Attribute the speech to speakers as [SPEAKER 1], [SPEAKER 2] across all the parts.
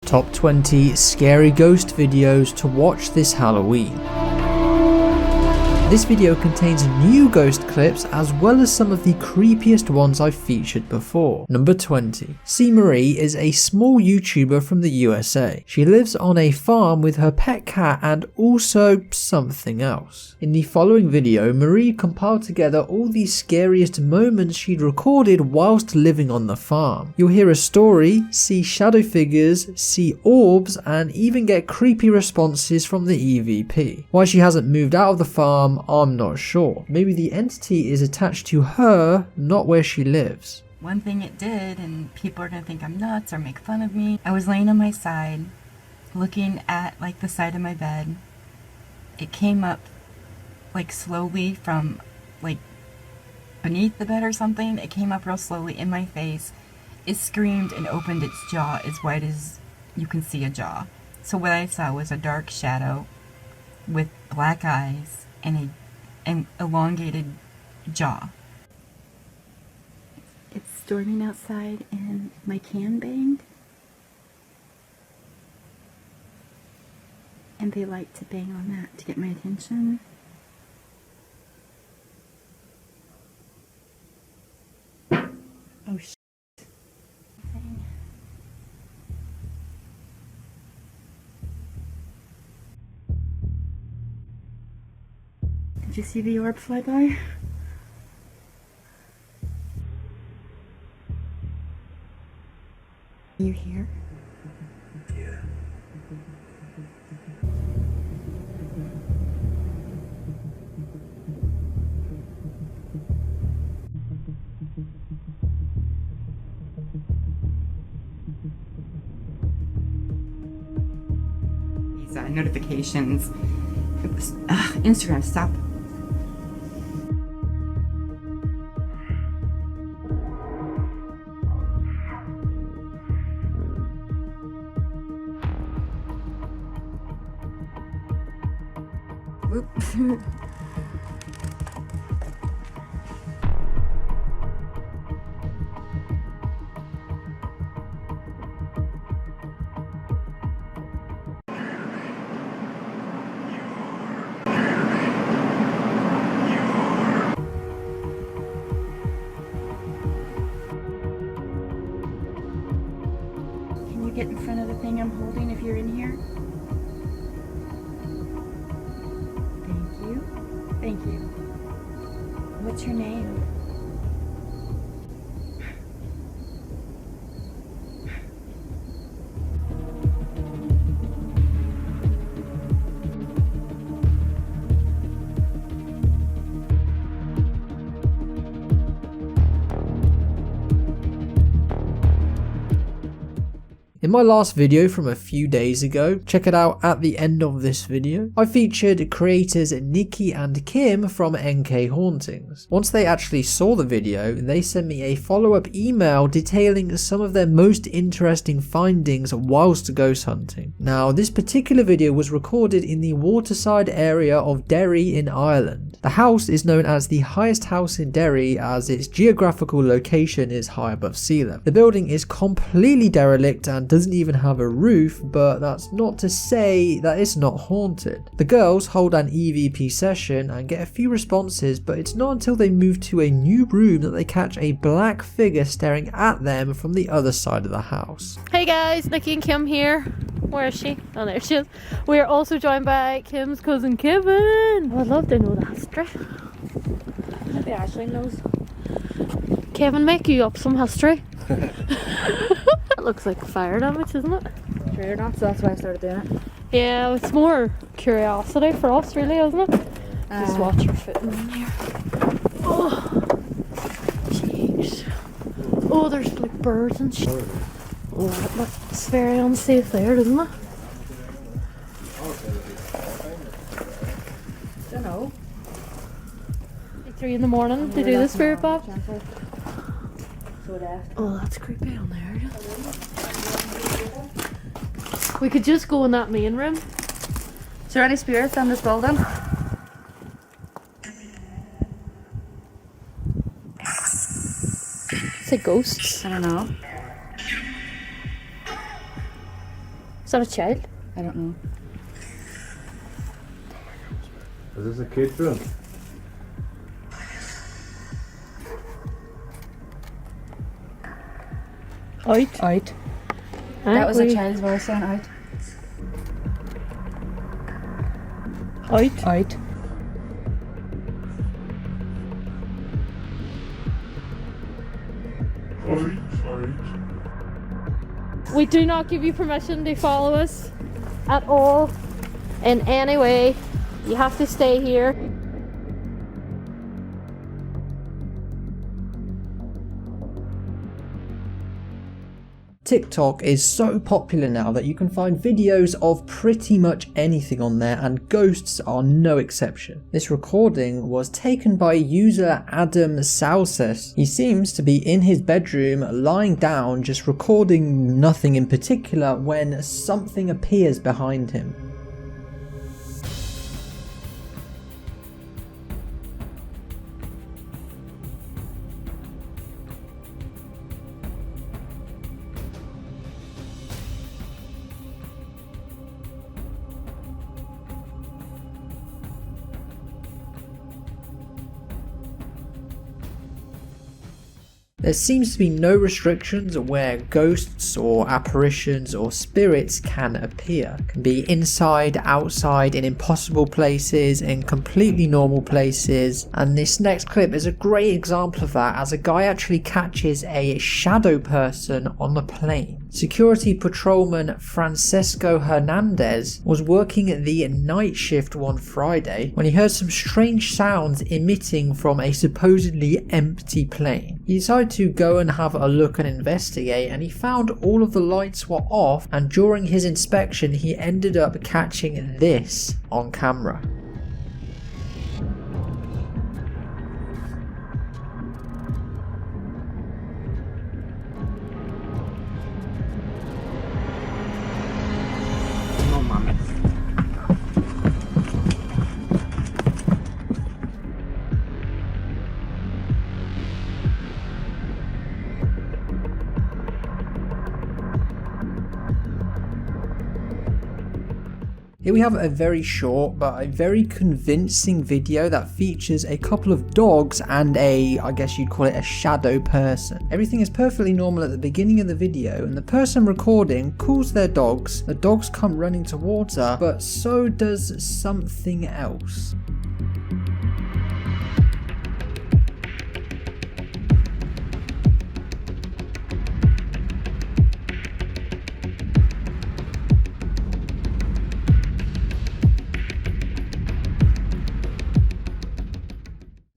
[SPEAKER 1] Top 20 Scary Ghost Videos to Watch This Halloween. This video contains new ghost clips as well as some of the creepiest ones I've featured before. Number 20. Seemarie is a small YouTuber from the USA. She lives on a farm with her pet cat and also something else. In the following video, Marie compiled together all the scariest moments she'd recorded whilst living on the farm. You'll hear a story, see shadow figures, see orbs, and even get creepy responses from the EVP. Why she hasn't moved out of the farm, I'm not sure. Maybe the entity is attached to her, not where she lives.
[SPEAKER 2] One thing it did, and people are gonna think I'm nuts or make fun of me, I was laying on my side, looking at like the side of my bed. It came up like slowly from like beneath the bed or something. It came up real slowly in my face. It screamed and opened its jaw as wide as you can see a jaw. So what I saw was a dark shadow with black eyes and an elongated jaw. It's storming outside and my can banged. And they like to bang on that to get my attention. Oh shit. Did you see the orb fly by? You here?
[SPEAKER 3] Yeah.
[SPEAKER 2] These notifications. It was, Instagram, stop. Oops. Can you get in front of the thing I'm holding if you're in here? Thank you. What's your name?
[SPEAKER 1] In my last video from a few days ago, check it out at the end of this video, I featured creators Nikki and Kim from NK Hauntings. Once they actually saw the video, they sent me a follow-up email detailing some of their most interesting findings whilst ghost hunting. Now, this particular video was recorded in the waterside area of Derry in Ireland. The house is known as the highest house in Derry as its geographical location is high above sea level. The building is completely derelict and doesn't even have a roof, but that's not to say that it's not haunted. The girls hold an EVP session and get a few responses, but it's not until they move to a new room that they catch a black figure staring at them from the other side of the house.
[SPEAKER 4] Hey guys, Nikki and Kim here. Where is she? Oh, there she is. We are also joined by Kim's cousin Kevin. I'd love to know the history. Maybe Ashley knows. Kevin, make you up some history. It looks like fire damage, isn't it?
[SPEAKER 5] Sure not, so that's why I started doing it.
[SPEAKER 4] Yeah, it's more curiosity for us, really, isn't it? Just watch your foot in here. Oh, jeez. Oh, there's like birds and shit. Oh, that's very unsafe there, doesn't it?
[SPEAKER 5] Don't know.
[SPEAKER 4] 3 in the morning to do the spirit box.
[SPEAKER 5] So
[SPEAKER 4] Oh, that's creepy on there. We could just go in that main room.
[SPEAKER 5] Is there any spirits in this building?
[SPEAKER 4] Say ghosts.
[SPEAKER 5] I don't know.
[SPEAKER 4] Is that a child?
[SPEAKER 5] I don't know.
[SPEAKER 3] Is this a kid's room?
[SPEAKER 4] Out.
[SPEAKER 5] Out. That was a child's voice saying out.
[SPEAKER 4] Out.
[SPEAKER 5] Out.
[SPEAKER 4] We do not give you permission to follow us at all in any way. You have to stay here.
[SPEAKER 1] TikTok is so popular now that you can find videos of pretty much anything on there, and ghosts are no exception. This recording was taken by user Adam Sauces. He seems to be in his bedroom lying down just recording nothing in particular when something appears behind him. There seems to be no restrictions on where ghosts or apparitions or spirits can appear. It can be inside, outside, in impossible places, in completely normal places, and this next clip is a great example of that, as a guy actually catches a shadow person on the plane. Security patrolman Francisco Hernandez was working the night shift one Friday when he heard some strange sounds emitting from a supposedly empty plane. He decided to go and have a look and investigate, and he found all of the lights were off, and during his inspection he ended up catching this on camera. Here we have a very short but a very convincing video that features a couple of dogs and I guess you'd call it a shadow person. Everything is perfectly normal at the beginning of the video, and the person recording calls their dogs. The dogs come running towards her, but so does something else.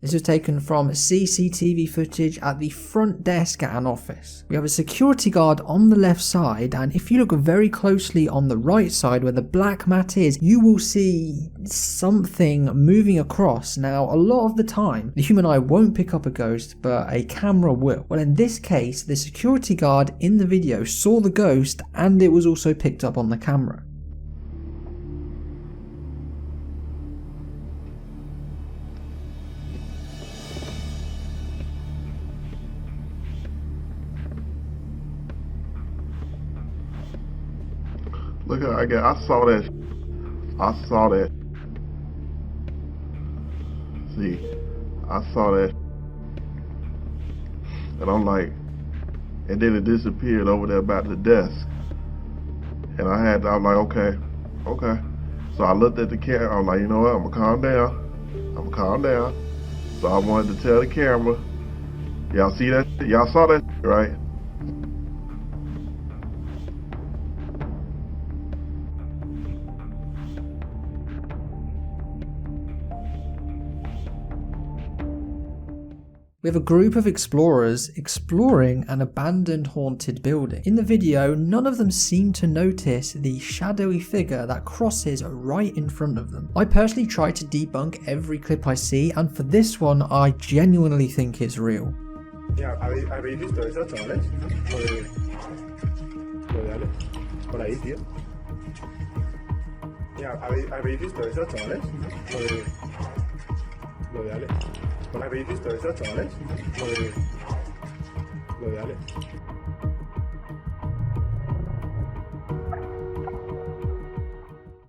[SPEAKER 1] This was taken from CCTV footage at the front desk at an office. We have a security guard on the left side, and if you look very closely on the right side where the black mat is, you will see something moving across. Now, a lot of the time, the human eye won't pick up a ghost, but a camera will. Well, in this case, the security guard in the video saw the ghost, and it was also picked up on the camera.
[SPEAKER 6] Look at I saw that. I saw that. See, I saw that. And I'm like, and then it disappeared over there by the desk. And I was like, okay. So I looked at the camera. I'm like, you know what? I'm gonna calm down. So I wanted to tell the camera, y'all see that? Y'all saw that, right?
[SPEAKER 1] We have a group of explorers exploring an abandoned haunted building. In the video, none of them seem to notice the shadowy figure that crosses right in front of them. I personally try to debunk every clip I see, and for this one, I genuinely think it's real.
[SPEAKER 3] Ya, ¿habéis visto eso, chavales? Lo de Alex. Por ahí, tío. Ya, ¿habéis visto eso, chavales? Lo de Alex. ¿Habéis visto eso, chavales? Lo de Alex.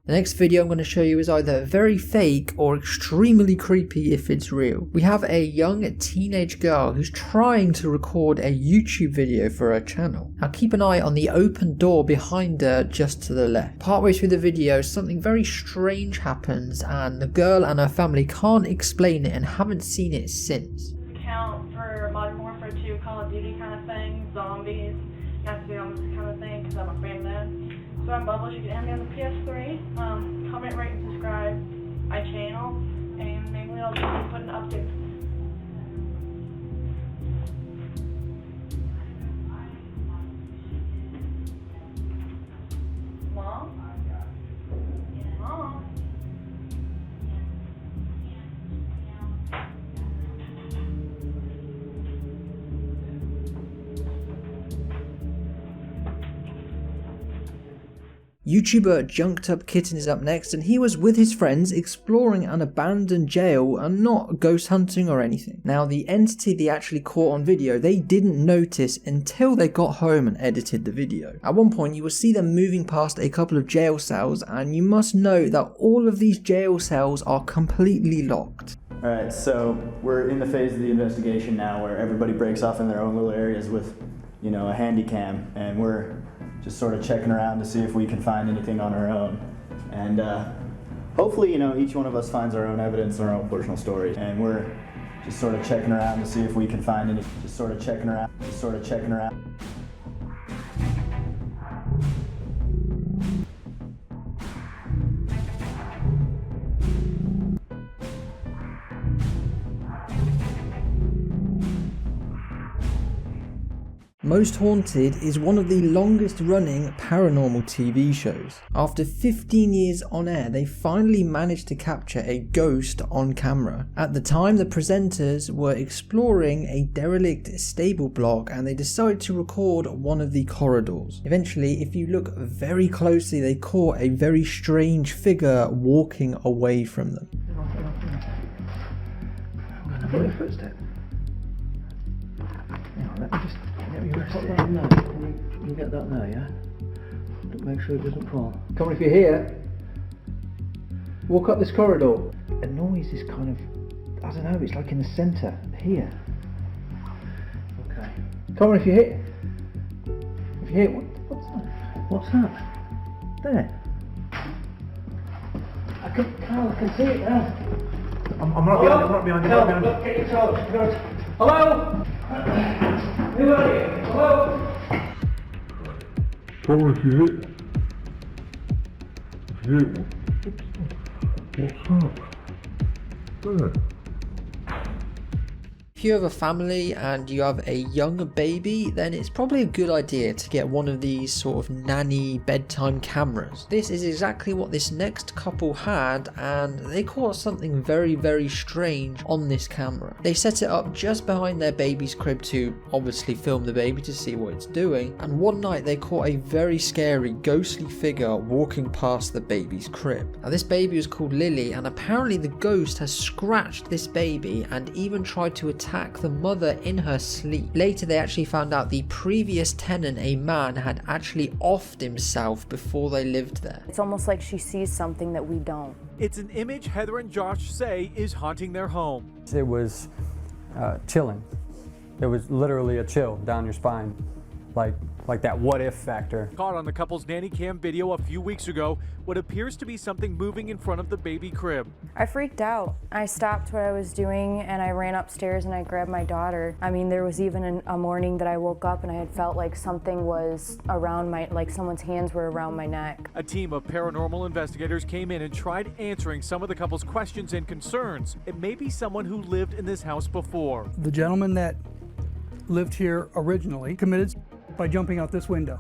[SPEAKER 1] The next video I'm going to show you is either very fake or extremely creepy if it's real. We have a young teenage girl who's trying to record a YouTube video for her channel. Now keep an eye on the open door behind her just to the left. Partway through the video, something very strange happens and the girl and her family can't explain it and haven't seen it since.
[SPEAKER 7] Account for Modern Warfare 2, Call of Duty kind of thing, zombies, Nazi zombies kind of thing, because I'm a fan of that. So I'm Bubbles, you can add me on the PS3, comment, rate, and subscribe my channel, and maybe I'll just put an update. Mom? Mom?
[SPEAKER 1] YouTuber Junked Up Kitten is up next, and he was with his friends exploring an abandoned jail and not ghost hunting or anything. Now the entity they actually caught on video they didn't notice until they got home and edited the video. At one point you will see them moving past a couple of jail cells, and you must know that all of these jail cells are completely locked.
[SPEAKER 8] Alright, so we're in the phase of the investigation now where everybody breaks off in their own little areas with, you know, a handy cam, and we're just sort of checking around to see if we can find anything on our own. And hopefully, you know, each one of us finds our own evidence, our own personal stories. And we're just sort of checking around to see if we can find any, just sort of checking around.
[SPEAKER 1] Most Haunted is one of the longest running paranormal TV shows. After 15 years on air, they finally managed to capture a ghost on camera. At the time, the presenters were exploring a derelict stable block and they decided to record one of the corridors. Eventually, if you look very closely, they caught a very strange figure walking away from them.
[SPEAKER 9] I'm going to hear a footstep. Hang on, let me just... Put that now. Can you get that now, yeah? Make sure it doesn't fall. Come on, if you're here, walk up this corridor. A noise is kind of, I don't know, it's like in the centre, here. Okay. Come on, if you're here. If you're here, what's that? What's that? There. I can see it now. I'm right behind you, Look, get your toes. Hello? Who are you? Hello?
[SPEAKER 6] Come on, if you hit. What's up? There.
[SPEAKER 1] If you have a family and you have a young baby, then it's probably a good idea to get one of these sort of nanny bedtime cameras. This is exactly what this next couple had, and they caught something very, very strange on this camera. They set it up just behind their baby's crib to obviously film the baby to see what it's doing, and one night they caught a very scary ghostly figure walking past the baby's crib. Now this baby was called Lily, and apparently the ghost has scratched this baby and even tried to attack the mother in her sleep. Later they actually found out the previous tenant, a man, had actually offed himself before they lived there.
[SPEAKER 10] It's almost like she sees something that we don't.
[SPEAKER 11] It's an image Heather and Josh say is haunting their home.
[SPEAKER 12] It was chilling. It was literally a chill down your spine, like that what if factor.
[SPEAKER 11] Caught on the couple's nanny cam video a few weeks ago, what appears to be something moving in front of the baby crib.
[SPEAKER 10] I freaked out. I stopped what I was doing and I ran upstairs and I grabbed my daughter. I mean, there was even a morning that I woke up and I had felt like something was around like someone's hands were around my neck.
[SPEAKER 11] A team of paranormal investigators came in and tried answering some of the couple's questions and concerns. It may be someone who lived in this house before.
[SPEAKER 13] The gentleman that lived here originally committed by jumping out this window.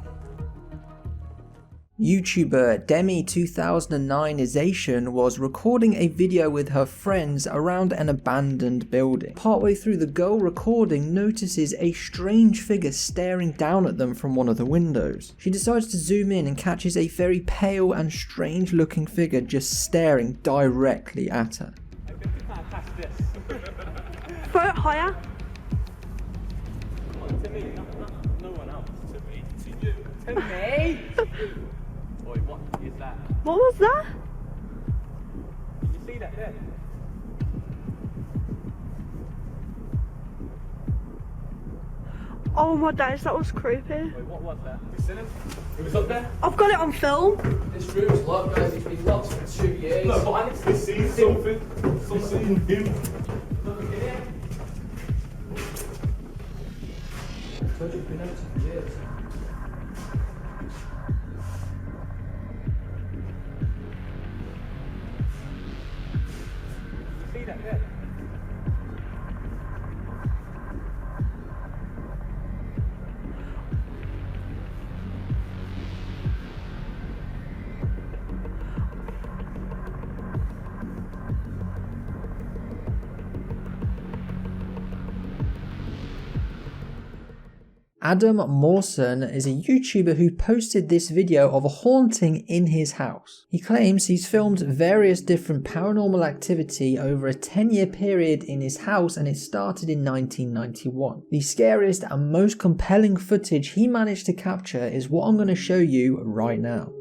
[SPEAKER 1] YouTuber Demi2009ization was recording a video with her friends around an abandoned building. Partway through, the girl recording notices a strange figure staring down at them from one of the windows. She decides to zoom in and catches a very pale and strange looking figure just staring directly at her.
[SPEAKER 11] I think we can't pass this.
[SPEAKER 7] Throw it higher.
[SPEAKER 11] To me, no one else. To me. To you. To me. Boy, what is that?
[SPEAKER 7] What was that?
[SPEAKER 11] You see that there?
[SPEAKER 7] Oh my days, that was creepy.
[SPEAKER 11] Wait, what was that? You seen it? It was up there?
[SPEAKER 7] I've got it on film.
[SPEAKER 1] This room's locked, guys. It's been locked for 2 years.
[SPEAKER 11] No, but I need to see something. Something in him. Look in here.
[SPEAKER 1] It's been empty for years.
[SPEAKER 11] You see that there?
[SPEAKER 1] Adam Mawson is a YouTuber who posted this video of a haunting in his house. He claims he's filmed various different paranormal activity over a 10-year period in his house, and it started in 1991. The scariest and most compelling footage he managed to capture is what I'm going to show you right now.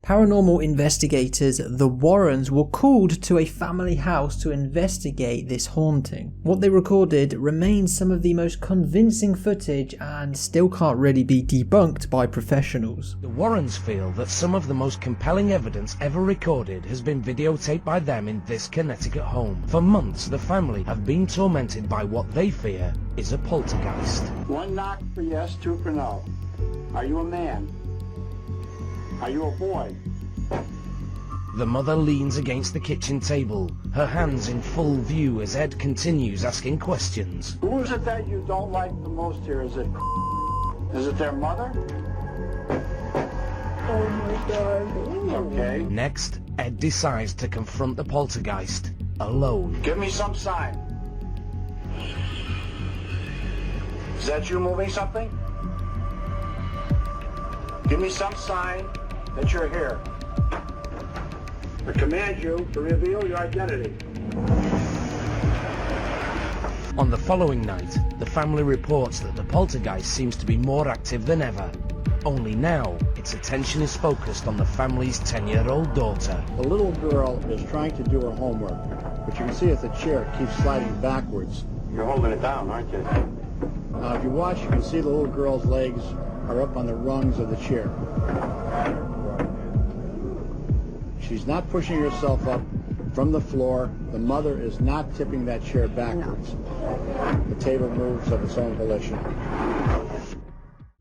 [SPEAKER 1] Paranormal investigators, the Warrens, were called to a family house to investigate this haunting. What they recorded remains some of the most convincing footage and still can't really be debunked by professionals.
[SPEAKER 14] The Warrens feel that some of the most compelling evidence ever recorded has been videotaped by them in this Connecticut home. For months, the family have been tormented by what they fear is a poltergeist.
[SPEAKER 15] One knock for yes, two for no. Are you a man? Are you a boy?
[SPEAKER 14] The mother leans against the kitchen table, her hands in full view as Ed continues asking questions.
[SPEAKER 15] Who is it that you don't like the most here? Is it their mother? Oh my God. Okay.
[SPEAKER 14] Next, Ed decides to confront the poltergeist alone.
[SPEAKER 15] Give me some sign. Is that you moving something? Give me some sign that you're here. I command you to reveal your identity.
[SPEAKER 14] On the following night, the family reports that the poltergeist seems to be more active than ever. Only now, its attention is focused on the family's 10-year-old daughter.
[SPEAKER 15] The little girl is trying to do her homework, but you can see as the chair keeps sliding backwards. You're holding it down, aren't you? If you watch, you can see the little girl's legs are up on the rungs of the chair. She's not pushing herself up from the floor. The mother is not tipping that chair backwards. No. The table moves of its own volition.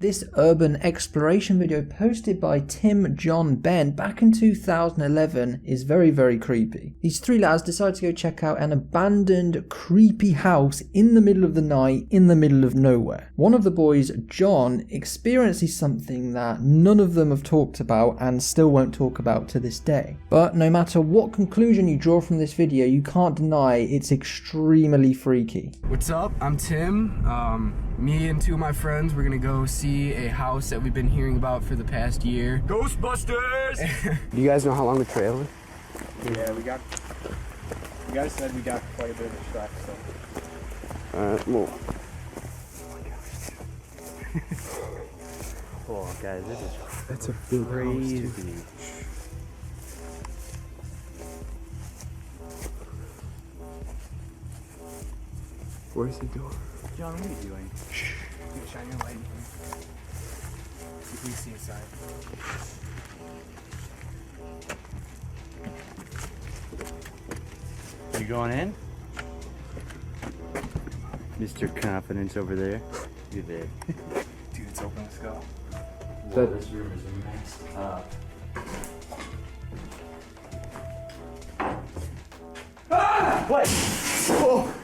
[SPEAKER 1] This urban exploration video posted by Tim John Ben back in 2011 is very, very creepy. These three lads decide to go check out an abandoned, creepy house in the middle of the night, in the middle of nowhere. One of the boys, John, experiences something that none of them have talked about and still won't talk about to this day. But no matter what conclusion you draw from this video, you can't deny it's extremely freaky.
[SPEAKER 16] What's up? I'm Tim. Me and two of my friends, we're gonna go see a house that we've been hearing about for the past year.
[SPEAKER 11] Ghostbusters!
[SPEAKER 16] Do you guys know how long the trail is?
[SPEAKER 8] Yeah, you guys said we got quite a bit of a track, so.
[SPEAKER 16] Alright, move.
[SPEAKER 17] Oh, guys, this is
[SPEAKER 16] That's a big
[SPEAKER 17] crazy.
[SPEAKER 16] House too. Where's the door?
[SPEAKER 8] John, what are you doing?
[SPEAKER 16] Shh.
[SPEAKER 8] Shine your light in here. See if we see inside.
[SPEAKER 17] You going in? Mr. Confidence over there. You there.
[SPEAKER 16] Dude, it's open. Let's go.
[SPEAKER 17] Whoa, this room is messed up. Ah! What? Oh.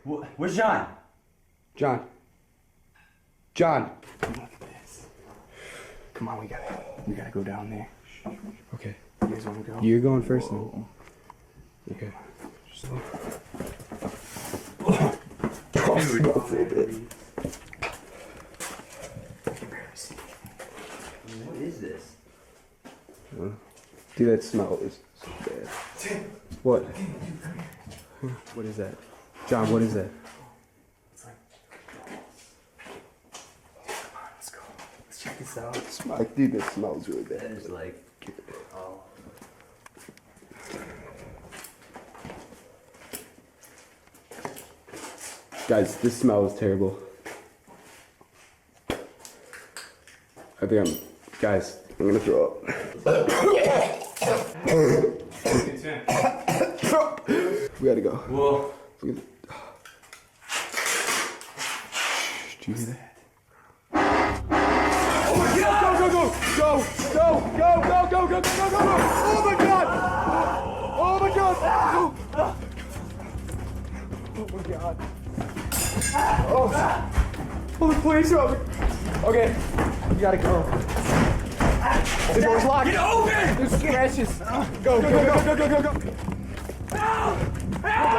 [SPEAKER 17] What? Where's John?
[SPEAKER 16] John. John. Come on, we gotta go down there. Okay. You guys wanna go? You're going first then. Okay. Just look. Dude.
[SPEAKER 17] What is this?
[SPEAKER 16] Dude, that smell is so bad. What? What is that? John, what is that? Let's go. Let's check this out. Dude, that smells really bad.
[SPEAKER 17] That is like, oh.
[SPEAKER 16] Guys, this smell is terrible. I think guys, I'm gonna throw up. We gotta go.
[SPEAKER 17] Whoa.
[SPEAKER 16] Do you hear that? Oh my God! Go! Oh my God! Oh my God! Oh my God! Oh, the police are over. Okay, you gotta go. The door's locked. Get open! There's scratches. Go.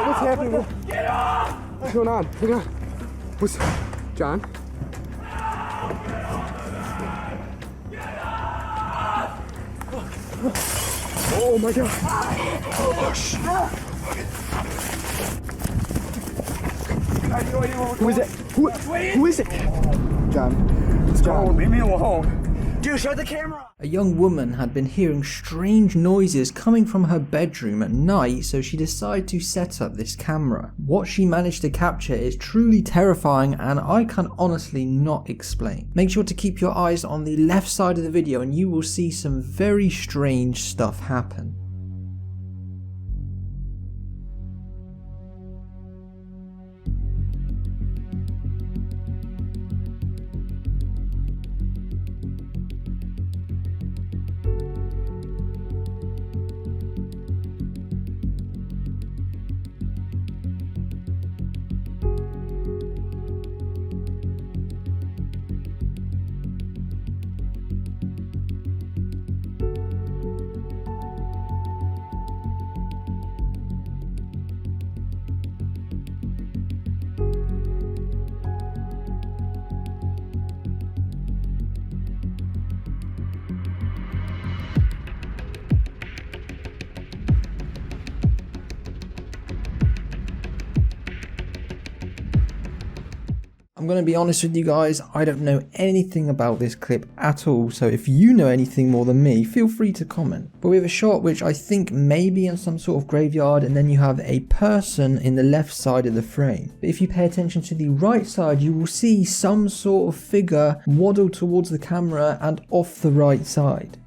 [SPEAKER 16] What's happening? Get off! What's going on? Hang on. What's John? Oh my God! Oh shit! Who is it? Who is it? John. John, leave me alone. Dude, shut the camera!
[SPEAKER 1] A young woman had been hearing strange noises coming from her bedroom at night, so she decided to set up this camera. What she managed to capture is truly terrifying, and I can honestly not explain. Make sure to keep your eyes on the left side of the video and you will see some very strange stuff happen. I'm going to be honest with you guys, I don't know anything about this clip at all, so if you know anything more than me, feel free to comment. But we have a shot which I think may be in some sort of graveyard, and then you have a person in the left side of the frame. But if you pay attention to the right side, you will see some sort of figure waddle towards the camera and off the right side.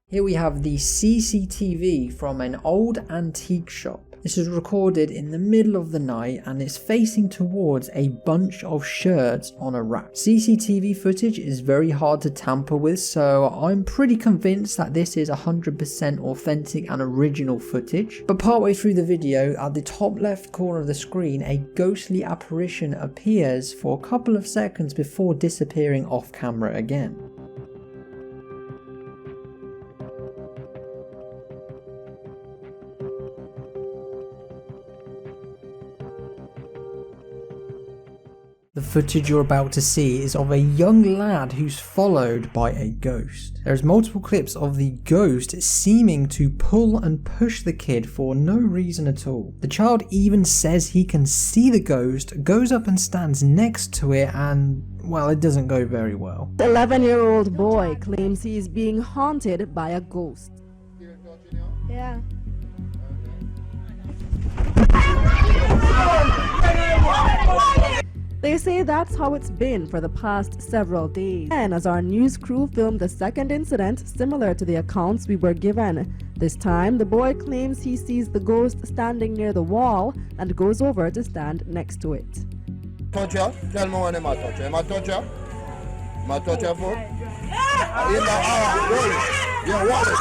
[SPEAKER 1] Here we have the CCTV from an old antique shop. This is recorded in the middle of the night and it's facing towards a bunch of shirts on a rack. CCTV footage is very hard to tamper with, so I'm pretty convinced that this is 100% authentic and original footage. But partway through the video, at the top left corner of the screen, a ghostly apparition appears for a couple of seconds before disappearing off camera again. The footage you're about to see is of a young lad who's followed by a ghost. There's multiple clips of the ghost seeming to pull and push the kid for no reason at all. The child even says he can see the ghost, goes up and stands next to it, and well, it doesn't go very well.
[SPEAKER 18] The 11-year-old boy claims he is being haunted by a ghost. Yeah. They say that's how it's been for the past several days. And as our news crew filmed the second incident similar to the accounts we were given, this time the boy claims he sees the ghost standing near the wall and goes over to stand next to it.
[SPEAKER 19] Touch ya? Tell me when I touch ya. Am I touch ya? Am I touch ya foot? In the arm, yeah, wallet.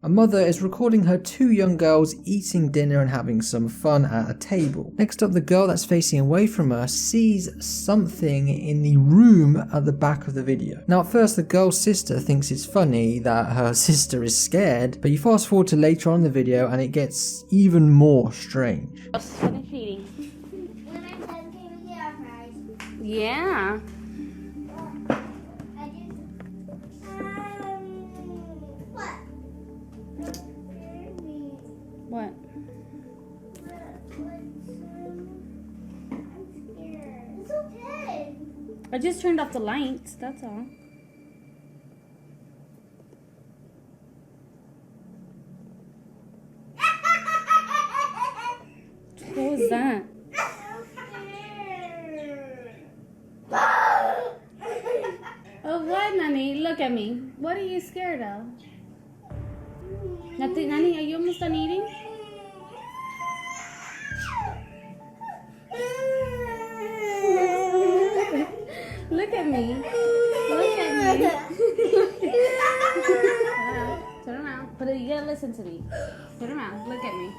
[SPEAKER 1] A mother is recording her two young girls eating dinner and having some fun at a table. Next up, the girl that's facing away from her sees something in the room at the back of the video. Now at first the girl's sister thinks it's funny that her sister is scared, but you fast forward to later on in the video and it gets even more strange.
[SPEAKER 4] Finish eating. Yeah. What?
[SPEAKER 20] It's okay.
[SPEAKER 4] I just turned off the lights, that's all. What was that? Oh, what, Nani? Look at me. What are you scared of? Nothing, Nani, are you almost done eating? Look at me. Look at me. Turn around. But you gotta listen to me. Turn around. Look at me.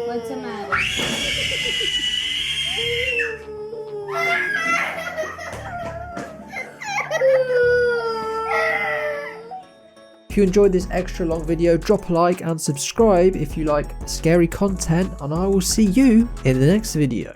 [SPEAKER 4] What's the matter?
[SPEAKER 1] If you enjoyed this extra long video, drop a like and subscribe if you like scary content, and I will see you in the next video.